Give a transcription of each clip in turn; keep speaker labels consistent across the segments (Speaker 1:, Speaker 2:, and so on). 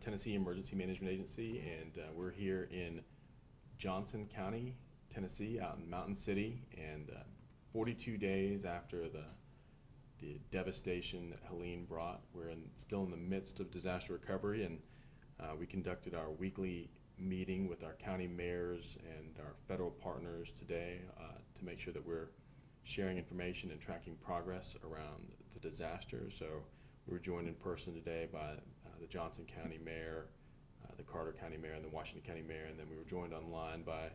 Speaker 1: Tennessee Emergency Management Agency, and we're here in Johnson County, Tennessee, out in Mountain City, and 42 days after the devastation that Helene brought, we're still in the midst of disaster recovery, and we conducted our weekly meeting with our county mayors and our federal partners today to make sure that we're sharing information and tracking progress around the disaster. So we were joined in person today by the Johnson County Mayor, the Carter County Mayor, and the Washington County Mayor, and then we were joined online by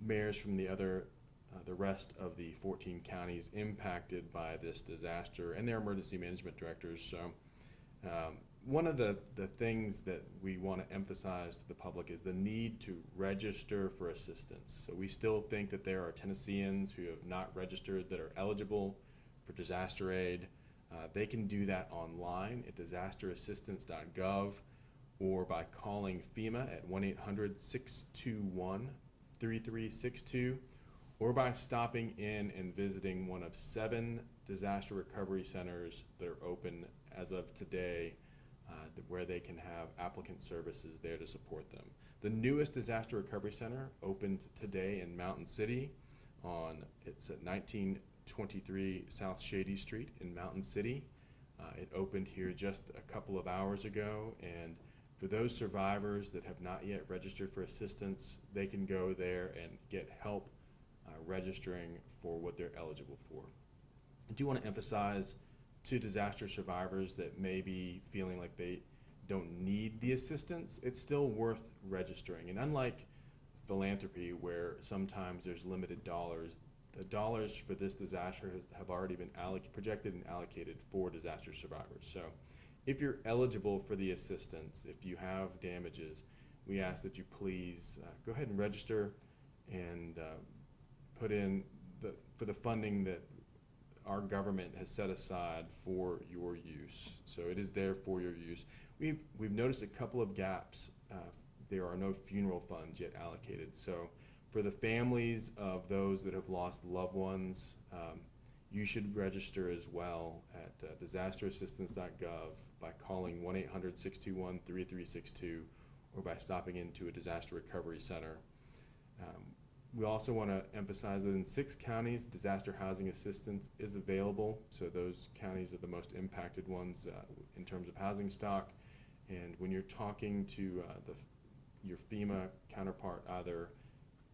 Speaker 1: mayors from the rest of the 14 counties impacted by this disaster and their emergency management directors. So one of the things that we want to emphasize to the public is the need to register for assistance. So we still think that there are Tennesseans who have not registered that are eligible for disaster aid. They can do that online at disasterassistance.gov or by calling FEMA at 1-800-621-3362, or by stopping in and visiting one of 7 disaster recovery centers that are open as of today, where they can have applicant services there to support them. The newest disaster recovery center opened today in Mountain City. It's at 1923 South Shady Street in Mountain City. It opened here just a couple of hours ago, and for those survivors that have not yet registered for assistance, they can go there and get help registering for what they're eligible for. I do want to emphasize to disaster survivors that may be feeling like they don't need the assistance, it's still worth registering. And unlike philanthropy, where sometimes there's limited dollars, the dollars for this disaster have already been projected and allocated for disaster survivors. So if you're eligible for the assistance, if you have damages, we ask that you please go ahead and register and put in for the funding that our government has set aside for your use. So it is there for your use. We've noticed a couple of gaps. There are no funeral funds yet allocated. So for the families of those that have lost loved ones, you should register as well at disasterassistance.gov by calling 1-800-621-3362 or by stopping into a disaster recovery center. We also want to emphasize that in 6 counties, disaster housing assistance is available. So those counties are the most impacted ones in terms of housing stock. And when you're talking to your FEMA counterpart, either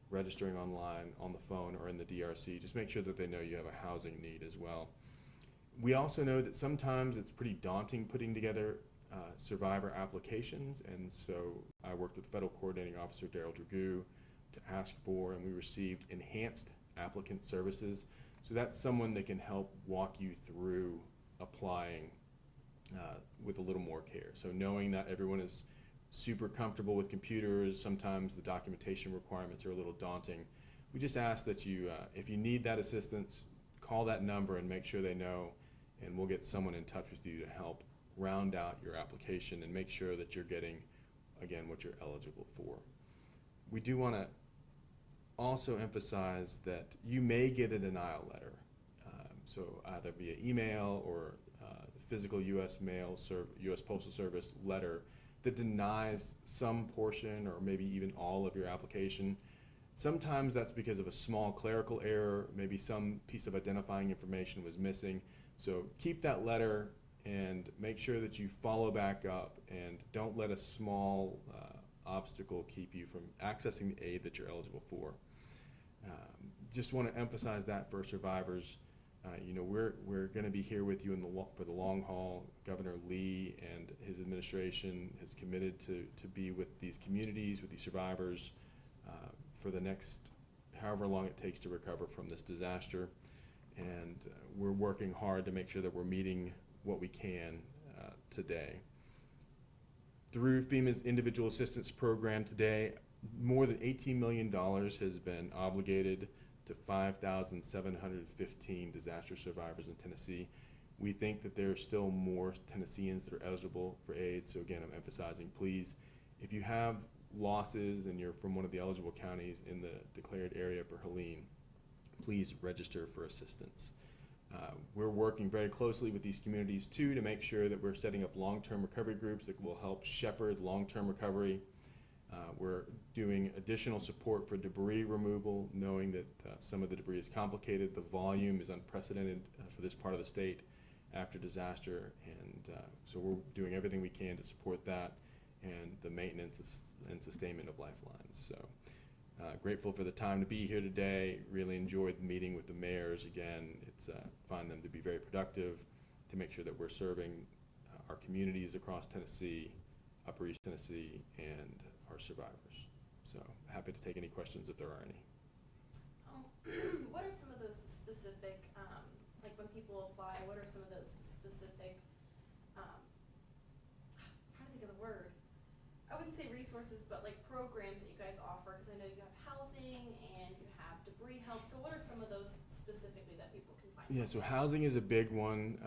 Speaker 1: registering online, on the phone, or in the DRC, just make sure that they know you have a housing need as well. We also know that sometimes it's pretty daunting putting together survivor applications, and so I worked with Federal Coordinating Officer Daryl Dragoo to ask for, and we received enhanced applicant services. So that's someone that can help walk you through applying with a little more care. So knowing that everyone is super comfortable with computers, sometimes the documentation requirements are a little daunting. We just ask that you, if you need that assistance, call that number and make sure they know, and we'll get someone in touch with you to help round out your application and make sure that you're getting, again, what you're eligible for. We do want to also emphasize that you may get a denial letter, so either via email or physical U.S. mail, U.S. Postal Service letter that denies some portion or maybe even all of your application. Sometimes that's because of a small clerical error, maybe some piece of identifying information was missing. So keep that letter and make sure that you follow back up, and don't let a small obstacle keep you from accessing the aid that you're eligible for. Just want to emphasize that for survivors. You know, we're going to be here with you for the long haul. Governor Lee and his administration is committed to be with these communities, with these survivors for the next however long it takes to recover from this disaster. And we're working hard to make sure that we're meeting what we can today. Through FEMA's Individual Assistance Program today, more than $18 million has been obligated to 5,715 disaster survivors in Tennessee. We think that there are still more Tennesseans that are eligible for aid. So again, I'm emphasizing, please, if you have losses and you're from one of the eligible counties in the declared area for Helene, please register for assistance. We're working very closely with these communities too to make sure that we're setting up long-term recovery groups that will help shepherd long-term recovery. We're doing additional support for debris removal, knowing that some of the debris is complicated. The volume is unprecedented for this part of the state after disaster, and so we're doing everything we can to support that and the maintenance and sustainment of lifelines. So grateful for the time to be here today. Really enjoyed the meeting with the mayors. Again, it's find them to be very productive to make sure that we're serving our communities across Tennessee, Upper East Tennessee, and our survivors. So happy to take any questions if there are any.
Speaker 2: What are some of those specific, like when people apply, what are some of those specific, trying to think of the word, I wouldn't say resources, but like programs that you guys offer? Because I know you have housing and you have debris help. So what are some of those specifically that people can find?
Speaker 1: Yeah, so housing is a big one.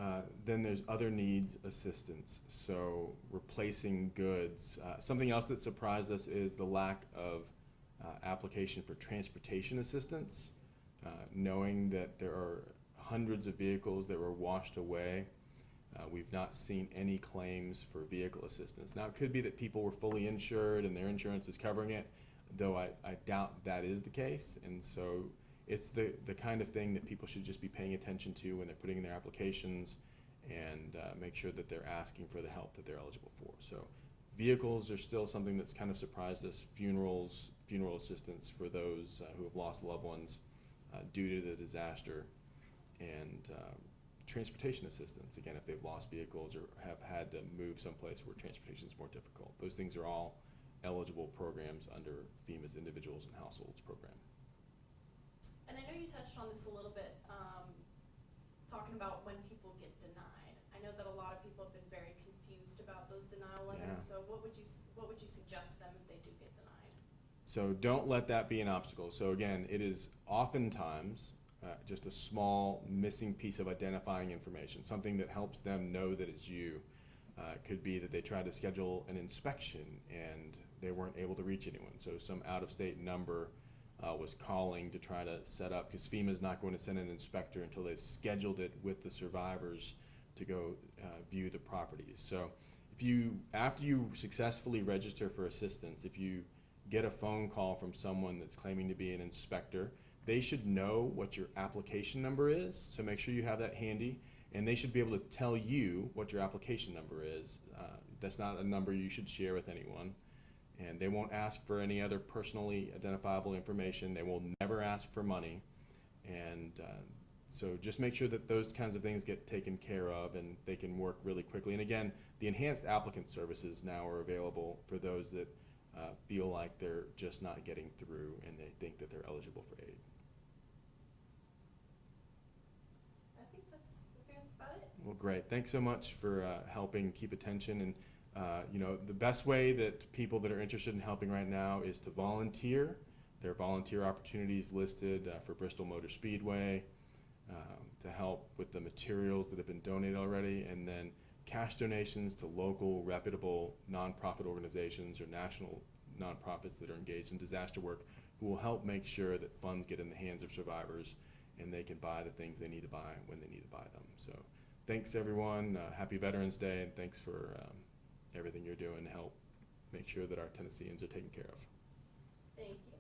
Speaker 1: Then there's other needs assistance. So replacing goods. Something else that surprised us is the lack of application for transportation assistance. Knowing that there are hundreds of vehicles that were washed away. We've not seen any claims for vehicle assistance. Now, it could be that people were fully insured and their insurance is covering it, though I doubt that is the case. And so it's the kind of thing that people should just be paying attention to when they're putting in their applications, and make sure that they're asking for the help that they're eligible for. So vehicles are still something that's kind of surprised us. Funeral assistance for those who have lost loved ones due to the disaster, and transportation assistance, again, if they've lost vehicles or have had to move someplace where transportation is more difficult. Those things are all eligible programs under FEMA's Individuals and Households program.
Speaker 2: And I know you touched on this a little bit, talking about when people get denied. I know that a lot of people have been very confused about those denial letters.
Speaker 1: Yeah.
Speaker 2: So what would you suggest to them if they do get denied?
Speaker 1: So don't let that be an obstacle. So again, it is oftentimes just a small missing piece of identifying information, something that helps them know that it's you. It could be that they tried to schedule an inspection and they weren't able to reach anyone. So some out-of-state number was calling to try to set up, because FEMA's not going to send an inspector until they've scheduled it with the survivors to go view the properties. So after you successfully register for assistance, if you get a phone call from someone that's claiming to be an inspector, they should know what your application number is, so make sure you have that handy, and they should be able to tell you what your application number is. That's not a number you should share with anyone, and they won't ask for any other personally identifiable information. They will never ask for money, and so just make sure that those kinds of things get taken care of and they can work really quickly. And again, the enhanced applicant services now are available for those that feel like they're just not getting through and they think that they're eligible for aid.
Speaker 2: I think that's about it.
Speaker 1: Well, great. Thanks so much for helping keep attention. And the best way that people that are interested in helping right now is to volunteer. There are volunteer opportunities listed for Bristol Motor Speedway to help with the materials that have been donated already, and then cash donations to local reputable nonprofit organizations or national nonprofits that are engaged in disaster work, who will help make sure that funds get in the hands of survivors and they can buy the things they need to buy when they need to buy them. So thanks everyone, happy Veterans Day, and thanks for everything you're doing to help make sure that our Tennesseans are taken care of.
Speaker 2: Thank you.